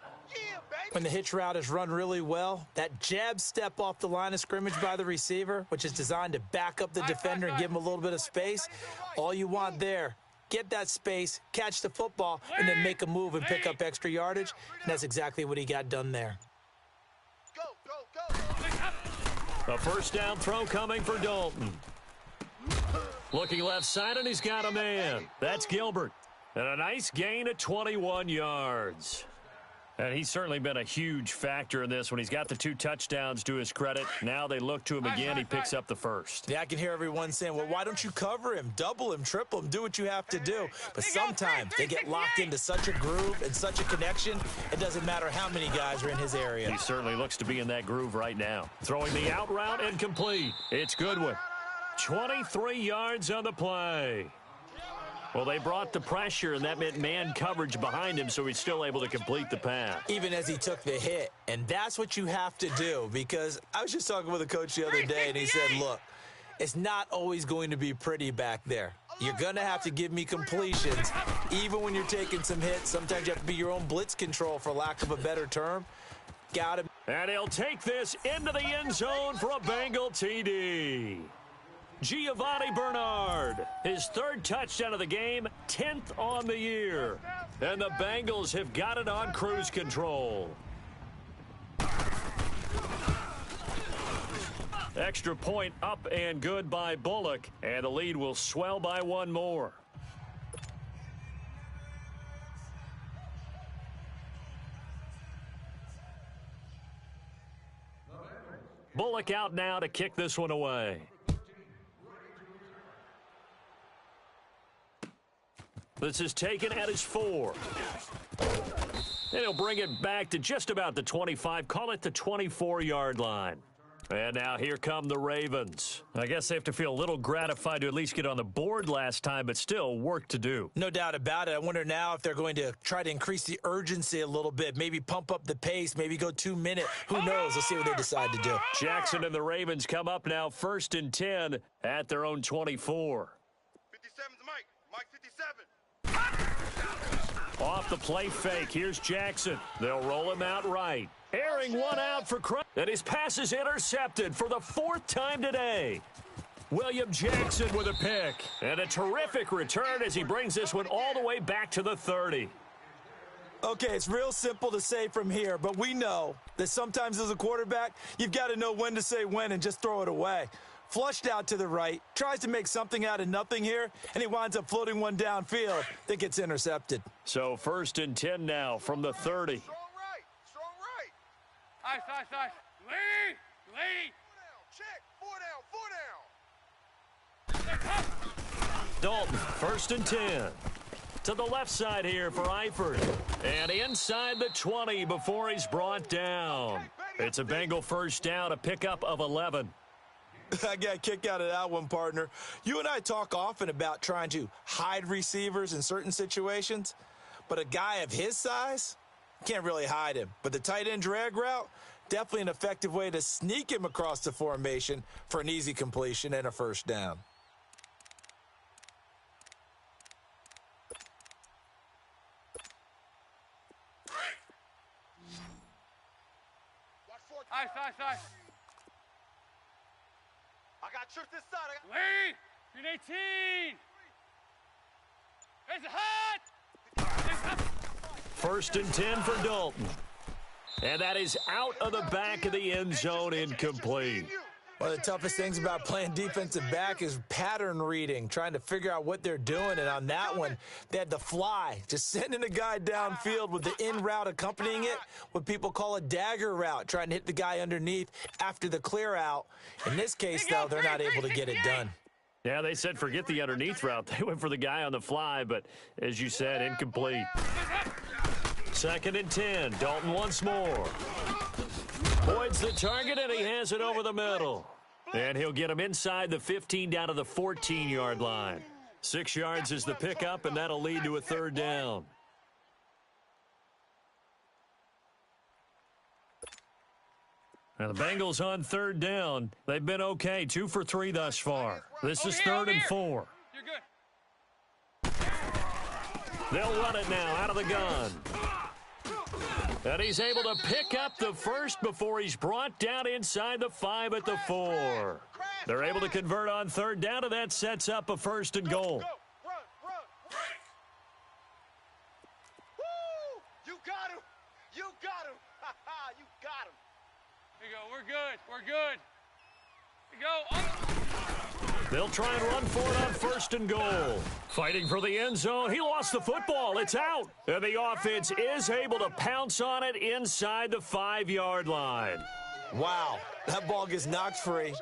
Speaker 3: When the hitch route is run really well, that jab step off the line of scrimmage by the receiver, which is designed to back up the defender and give him a little bit of space, all you want there, get that space, catch the football, and then make a move and pick up extra yardage. And that's exactly what he got done there.
Speaker 1: A 1st down throw coming for Dalton. Looking left side, and he's got a man. That's Gilbert. And a nice gain of 21 yards. And he's certainly been a huge factor in this when he's got the 2 touchdowns to his credit. Now they look to him again. He picks up the first.
Speaker 3: Yeah, I can hear everyone saying, well, why don't you cover him, double him, triple him, do what you have to do. But sometimes they get locked into such a groove and such a connection, it doesn't matter how many guys are in his area.
Speaker 1: He certainly looks to be in that groove right now. Throwing the out route and complete. It's Goodwin. 23 yards on the play. Well, they brought the pressure, and that meant man coverage behind him, so he's still able to complete the pass.
Speaker 3: Even as he took the hit. And that's what you have to do, because I was just talking with a coach the other day, and he said, look, it's not always going to be pretty back there. You're going to have to give me completions, even when you're taking some hits. Sometimes you have to be your own blitz control, for lack of a better term. Got him.
Speaker 1: And he'll take this into the end zone for a Bengal TD. Giovanni Bernard, his 3rd touchdown of the game, 10th on the year. And the Bengals have got it on cruise control. Extra point up and good by Bullock, and the lead will swell by 1 more. Bullock out now to kick this one away. This is taken at his 4. And he'll bring it back to just about the 25, call it the 24-yard line. And now here come the Ravens. I guess they have to feel a little gratified to at least get on the board last time, but still work to do.
Speaker 3: No doubt about it. I wonder now if they're going to try to increase the urgency a little bit, maybe pump up the pace, maybe go 2-minute. Who knows? Let's see what they decide to do.
Speaker 1: Jackson and the Ravens come up now 1st and 10 at their own 24.
Speaker 2: 57's Mike. Mike 57.
Speaker 1: Off the play fake, here's Jackson. They'll roll him out right. Airing one out for Crump. And his pass is intercepted for the 4th time today. William Jackson with a pick. And a terrific return as he brings this one all the way back to the 30.
Speaker 3: Okay, it's real simple to say from here, but we know that sometimes as a quarterback, you've got to know when to say when and just throw it away. Flushed out to the right, tries to make something out of nothing here, and he winds up floating one downfield that gets intercepted.
Speaker 1: So 1st and 10 now from the 30.
Speaker 2: Strong right. Strong right.
Speaker 4: Ice. Lead.
Speaker 2: Check. 4 down.
Speaker 1: Dalton, 1st and 10. To the left side here for Eifert. And inside the 20 before he's brought down. It's a Bengal 1st down, a pickup of 11.
Speaker 3: I got a kick out of that one, partner. You and I talk often about trying to hide receivers in certain situations, but a guy of his size can't really hide him. But the tight end drag route, definitely an effective way to sneak him across the formation for an easy completion and a 1st down.
Speaker 4: Ice.
Speaker 5: I got trips this side.
Speaker 4: Lead. Green 18. It's hot.
Speaker 1: 1st and 10 for Dalton. And that is out of the back of the end zone, incomplete.
Speaker 3: One of the toughest things about playing defensive back is pattern reading, trying to figure out what they're doing. And on that one, they had to fly, just sending a guy downfield with the in route accompanying it, what people call a dagger route, trying to hit the guy underneath after the clear out. In this case, though, they're not able to get it done.
Speaker 1: Yeah, they said forget the underneath route. They went for the guy on the fly, but as you said, incomplete. 2nd and 10. Dalton once more. Boyd's the target, and he has it over the middle. And he'll get him inside the 15 down to the 14-yard line. 6 yards is the pickup, and that'll lead to a 3rd down. Now the Bengals on 3rd down. They've been okay, 2 for 3 thus far. This is 3rd and 4.
Speaker 4: You're good.
Speaker 1: They'll run it now out of the gun. And he's able to pick up the 1st before he's brought down inside the 5 at the 4. They're able to convert on 3rd down, and that sets up a 1st and goal.
Speaker 5: Run. Woo! You got him. You got him. You got him.
Speaker 4: Here you go. We're good. We go.
Speaker 1: They'll try and run for it on first and goal. Fighting for the end zone. He lost the football. It's out. And the offense is able to pounce on it inside the 5-yard line.
Speaker 3: Wow, that ball gets knocked free,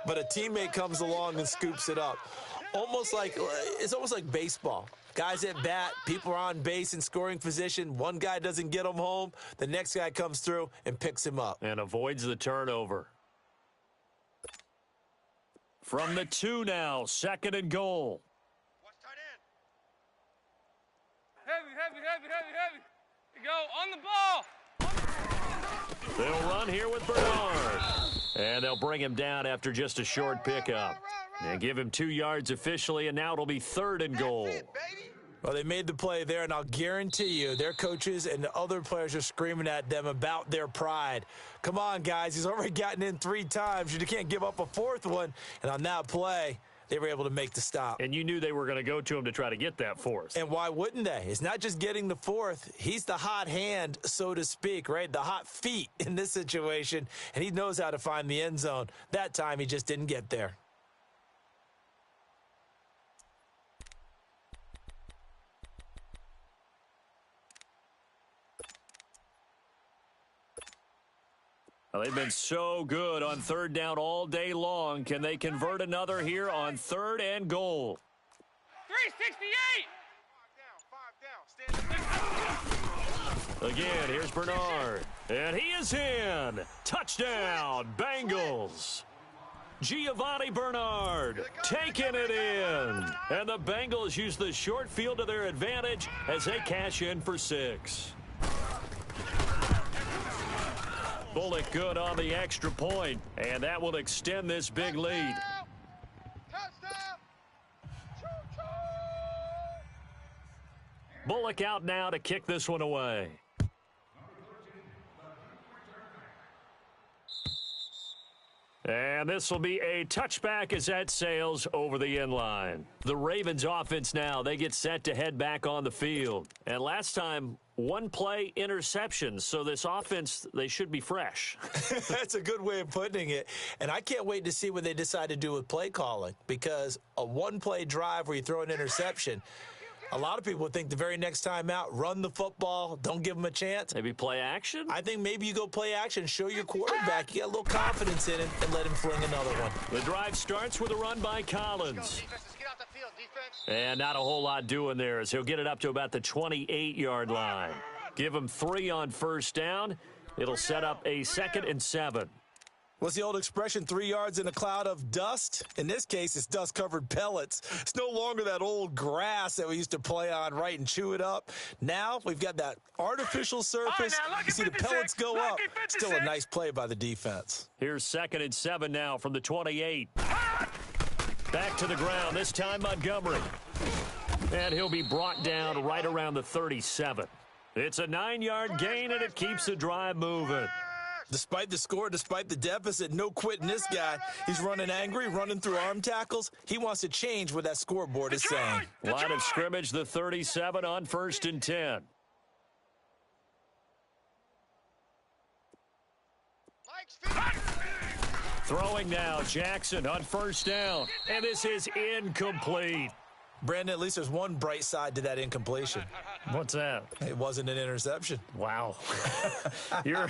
Speaker 3: but a teammate comes along and scoops it up. It's almost like baseball. Guys at bat, people are on base in scoring position. One guy doesn't get him home. The next guy comes through and picks him up.
Speaker 1: And avoids the turnover. From the 2 now, second and goal.
Speaker 5: Watch tight end.
Speaker 4: Heavy. You go on the ball.
Speaker 1: They'll run here with Bernard. And they'll bring him down after just a short pickup. And give him 2 yards officially, and now it'll be third and goal.
Speaker 5: That's it, baby.
Speaker 3: Well, they made the play there, and I'll guarantee you their coaches and the other players are screaming at them about their pride. Come on, guys. He's already gotten in 3 times. You can't give up a 4th one. And on that play, they were able to make the stop.
Speaker 1: And you knew they were going to go to him to try to get that 4th.
Speaker 3: And why wouldn't they? It's not just getting the 4th. He's the hot hand, so to speak, right? The hot feet in this situation, and he knows how to find the end zone. That time, he just didn't get there.
Speaker 1: Well, they've been so good on third down all day long. Can they convert another here on third and goal?
Speaker 4: 368.
Speaker 5: 5 down. Stand up.
Speaker 1: Again, here's Bernard. And he is in. Touchdown, Bengals. Giovanni Bernard taking it in. And the Bengals use the short field to their advantage as they cash in for 6. Bullock good on the extra point, and that will extend this big lead.
Speaker 5: Touchdown. Choo-choo.
Speaker 1: Bullock out now to kick this one away. And this will be a touchback as that sails over the end line. The Ravens offense now, they get set to head back on the field. And last time, 1 play interception, so this offense, they should be fresh.
Speaker 3: That's a good way of putting it. And I can't wait to see what they decide to do with play calling, because a 1-play drive where you throw an interception, a lot of people would think the very next time out, run the football, don't give them a chance.
Speaker 1: Maybe play action?
Speaker 3: I think maybe you go play action, show your quarterback, you get a little confidence in him, and let him fling another one.
Speaker 1: The drive starts with a run by Collins.
Speaker 5: Let's get off the field, defense.
Speaker 1: And not a whole lot doing there as he'll get it up to about the 28-yard line. Give him 3 on first down. It'll set up a 2nd and 7.
Speaker 3: What's the old expression, 3 yards in a cloud of dust? In this case, it's dust-covered pellets. It's no longer that old grass that we used to play on, right, and chew it up. Now we've got that artificial surface. You see the pellets go up. Still a nice play by the defense.
Speaker 1: Here's 2nd and 7 now from the 28. Back to the ground, this time Montgomery. And he'll be brought down right around the 37. It's a 9-yard gain, and it keeps the drive moving.
Speaker 3: Despite the score, despite the deficit, no quitting this guy. He's running angry, running through arm tackles. He wants to change what that scoreboard is saying.
Speaker 1: Line of scrimmage, the 37 on 1st and 10. Throwing now, Jackson on first down. And this is incomplete.
Speaker 3: Brandon, at least there's one bright side to that incompletion.
Speaker 1: What's that?
Speaker 3: It wasn't an interception.
Speaker 1: Wow. You're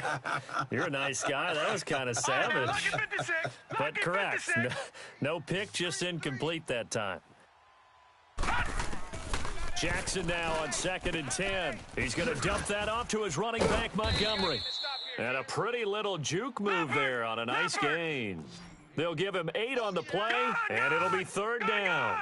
Speaker 1: a nice guy. That was kind of savage. But correct. No pick, just incomplete that time. Jackson now on 2nd and 10. He's going to dump that off to his running back, Montgomery. And a pretty little juke move there on a nice gain. They'll give him 8 on the play, and it'll be 3rd down.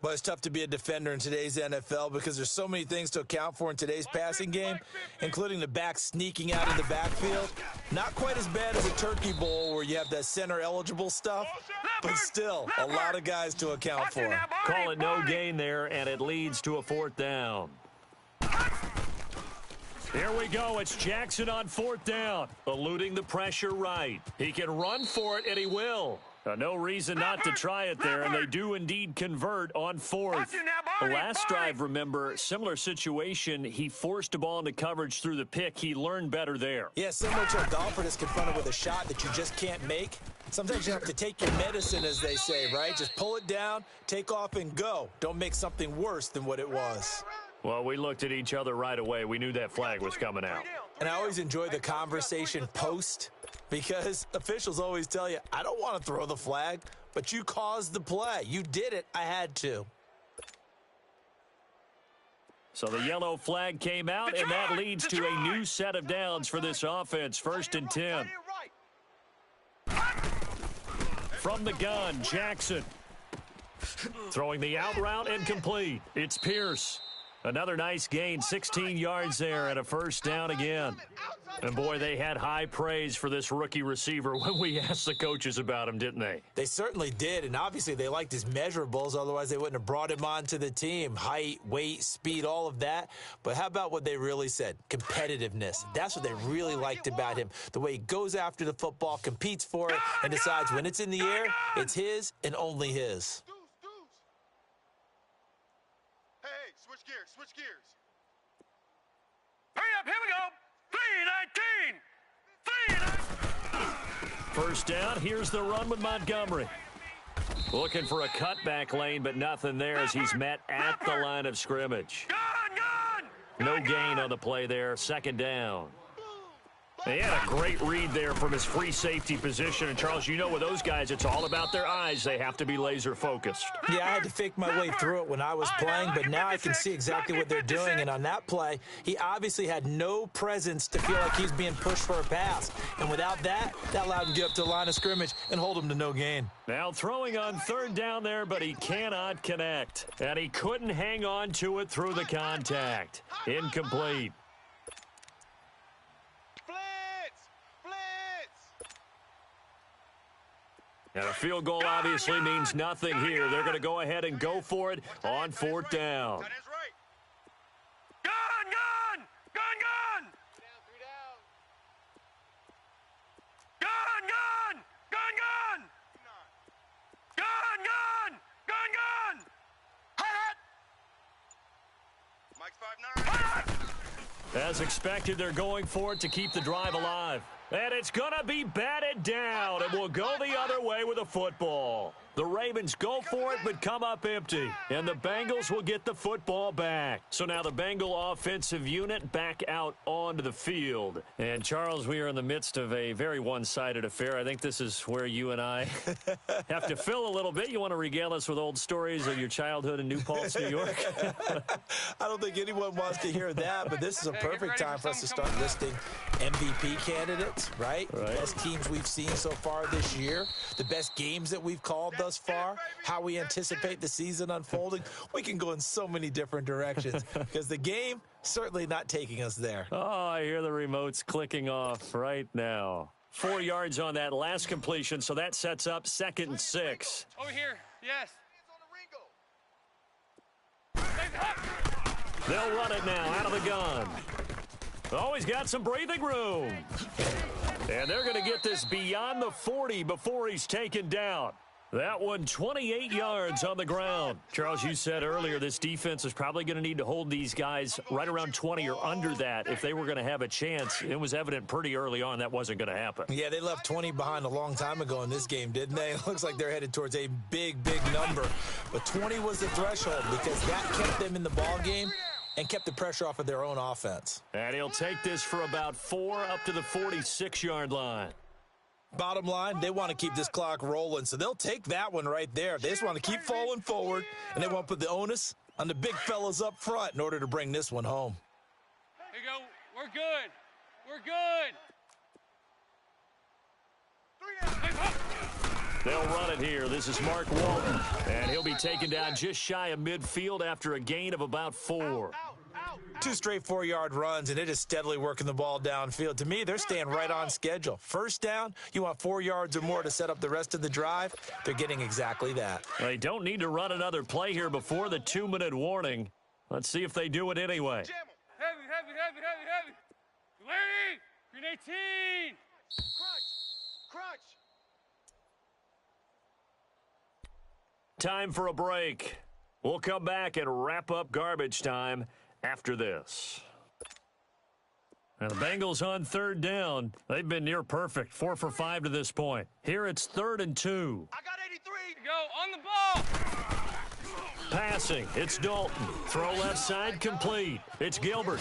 Speaker 3: But it's tough to be a defender in today's NFL because there's so many things to account for in today's passing game, including the back sneaking out of the backfield. Not quite as bad as a turkey bowl where you have that center-eligible stuff, but still a lot of guys to account for.
Speaker 1: Call it no gain there, and it leads to a 4th down. Here we go. It's Jackson on 4th down, eluding the pressure right. He can run for it, and he will. No reason not to try it there, and they do indeed convert on fourth. The last drive, remember, similar situation. He forced a ball into coverage through the pick. He learned better there.
Speaker 3: Yeah, similar to a golfer that's confronted with a shot that you just can't make. Sometimes you have to take your medicine, as they say, right? Just pull it down, take off, and go. Don't make something worse than what it was.
Speaker 1: Well, we looked at each other right away. We knew that flag was coming out.
Speaker 3: And I always enjoy the conversation post, because officials always tell you, I don't want to throw the flag, but you caused the play. You did it. I had to.
Speaker 1: So the yellow flag came out, and that leads to a new set of downs for this offense. 1st and 10. From the gun, Jackson. Throwing the out route and complete. It's Pierce. Another nice gain, 16 yards there and a first down again. And, boy, they had high praise for this rookie receiver when we asked the coaches about him, didn't they?
Speaker 3: They certainly did, and obviously they liked his measurables. Otherwise, they wouldn't have brought him onto the team. Height, weight, speed, all of that. But how about what they really said? Competitiveness. That's what they really liked about him. The way he goes after the football, competes for it, and decides when it's in the air, it's his and only his.
Speaker 2: Switch gears.
Speaker 4: Hurry up, here we go. 3-19.
Speaker 1: First down, here's the run with Montgomery. Looking for a cutback lane, but nothing there as he's met at the line of scrimmage. No gain on the play there, 2nd down. They had a great read there from his free safety position. And, Charles, you know with those guys, it's all about their eyes. They have to be laser focused.
Speaker 3: Yeah, I had to fake my way through it when I was playing, but now I can see exactly what they're doing. And on that play, he obviously had no presence to feel like he's being pushed for a pass. And without that, that allowed him to get up to the line of scrimmage and hold him to no gain.
Speaker 1: Now throwing on 3rd down there, but he cannot connect. And he couldn't hang on to it through the contact. Incomplete. And a field goal obviously means nothing here. They're going to go ahead and go for it on 4th down.
Speaker 4: Gun!
Speaker 2: Mike's 5'9".
Speaker 1: As expected, they're going for it to keep the drive alive. And it's going to be batted down, and we'll go the other way with a football. The Ravens go for it, but come up empty. And the Bengals will get the football back. So now the Bengal offensive unit back out onto the field. And, Charles, we are in the midst of a very one-sided affair. I think this is where you and I have to fill a little bit. You want to regale us with old stories of your childhood in New Paltz, New York?
Speaker 3: I don't think anyone wants to hear that, but this is a perfect time for us to start listing MVP candidates, right? The best teams we've seen so far this year, the best games that we've called thus far, how we anticipate the season unfolding. We can go in so many different directions because the game certainly not taking us there.
Speaker 1: Oh, I hear the remotes clicking off right now. 4 yards on that last completion, so that sets up 2nd and 6.
Speaker 4: Over here, yes.
Speaker 1: They'll run it now out of the gun. Oh, he's got some breathing room. And they're going to get this beyond the 40 before he's taken down. That one 28 yards on the ground. Charles, you said earlier this defense is probably going to need to hold these guys right around 20 or under that if they were going to have a chance. It was evident pretty early on that wasn't going to happen.
Speaker 3: Yeah, they left 20 behind a long time ago in this game, didn't they? It looks like they're headed towards a big, big number. But 20 was the threshold because that kept them in the ball game and kept the pressure off of their own offense.
Speaker 1: And he'll take this for about 4 up to the 46-yard line.
Speaker 3: Bottom line, they want to keep this clock rolling, so they'll take that one right there. They just want to keep falling forward, and they want to put the onus on the big fellas up front in order to bring this one home.
Speaker 4: Here you go. We're good. We're good.
Speaker 1: They'll run it here. This is Mark Walton, and he'll be taken down just shy of midfield after a gain of about 4.
Speaker 3: 2 straight 4-yard runs, and it is steadily working the ball downfield. To me, they're staying right on schedule. First down, you want 4 yards or more to set up the rest of the drive. They're getting exactly that.
Speaker 1: They don't need to run another play here before the 2-minute warning. Let's see if they do it anyway.
Speaker 4: Heavy. Larry, green 18.
Speaker 5: Crunch.
Speaker 1: Time for a break. We'll come back and wrap up garbage time after this. And the Bengals on third down. They've been near perfect, 4 for 5 to this point. Here it's 3rd and 2.
Speaker 5: I got 83.
Speaker 4: Go on the ball.
Speaker 1: Passing, it's Dalton. Throw left side complete. It's Gilbert.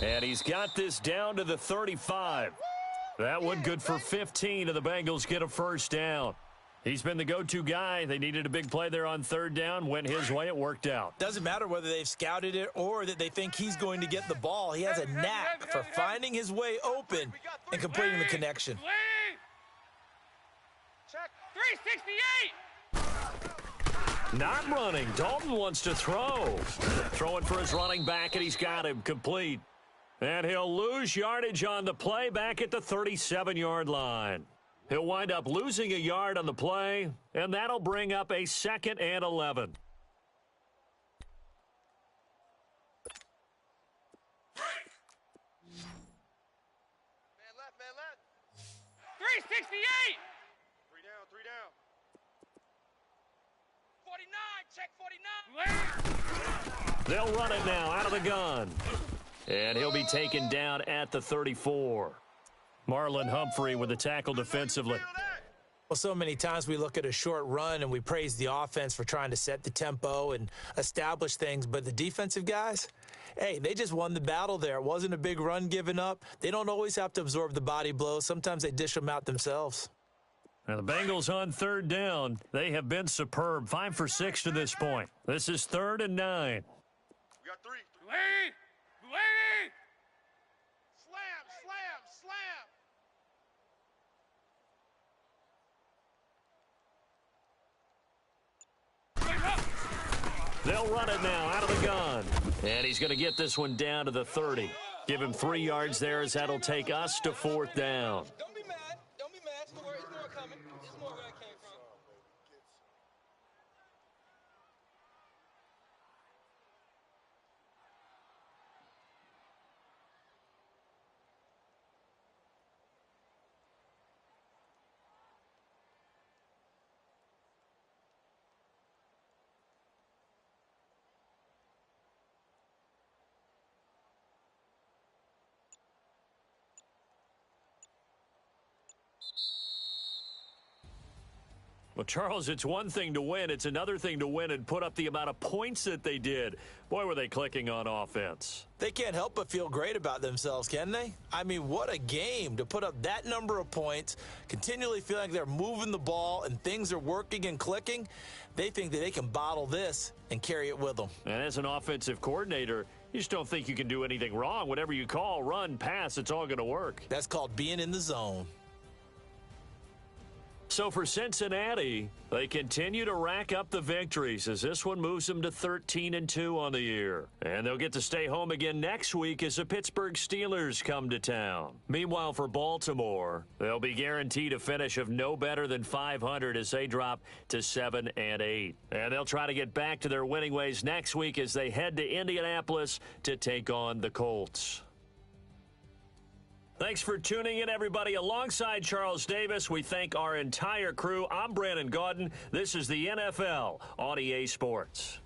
Speaker 1: And he's got this down to the 35. That one good for 15, and the Bengals get a first down. He's been the go-to guy. They needed a big play there on third down. Went his way. It worked out.
Speaker 3: Doesn't matter whether they've scouted it or that they think he's going to get the ball. He has a knack for finding his way open and completing the connection.
Speaker 5: Check.
Speaker 4: 368.
Speaker 1: Not running. Dalton wants to throw. Throwing for his running back, and he's got him complete. And he'll lose yardage on the play back at the 37-yard line. He'll wind up losing a yard on the play, and that'll bring up a 2nd and 11.
Speaker 5: Man left, man left.
Speaker 4: 368.
Speaker 5: 3 down, 3 down. 49, check 49.
Speaker 1: They'll run it now out of the gun. And he'll be taken down at the 34. Marlon Humphrey with the tackle defensively.
Speaker 3: Well, so many times we look at a short run and we praise the offense for trying to set the tempo and establish things, but the defensive guys, hey, they just won the battle there. It wasn't a big run given up. They don't always have to absorb the body blows. Sometimes they dish them out themselves.
Speaker 1: Now the Bengals on third down. They have been superb. 5 for 6 to this point. This is 3rd and 9.
Speaker 5: We got 3.
Speaker 4: Lady. Lady.
Speaker 5: Slam, slam, slam.
Speaker 1: They'll run it now out of the gun. And he's going to get this one down to the 30. Give him 3 yards there as that'll take us to 4th down.
Speaker 6: Don't be mad. Don't be mad. It's more coming. It's more where I came from.
Speaker 1: Well, Charles, it's one thing to win. It's another thing to win and put up the amount of points that they did. Boy, were they clicking on offense.
Speaker 3: They can't help but feel great about themselves, can they? I mean, what a game to put up that number of points, continually feeling like they're moving the ball and things are working and clicking. They think that they can bottle this and carry it with them.
Speaker 1: And as an offensive coordinator, you just don't think you can do anything wrong. Whatever you call, run, pass, it's all going to work.
Speaker 3: That's called being in the zone.
Speaker 1: So for Cincinnati, they continue to rack up the victories as this one moves them to 13 and 2 on the year. And they'll get to stay home again next week as the Pittsburgh Steelers come to town. Meanwhile, for Baltimore, they'll be guaranteed a finish of no better than 500 as they drop to 7 and 8. And they'll try to get back to their winning ways next week as they head to Indianapolis to take on the Colts. Thanks for tuning in, everybody. Alongside Charles Davis, we thank our entire crew. I'm Brandon Gaudin. This is the NFL on EA Sports.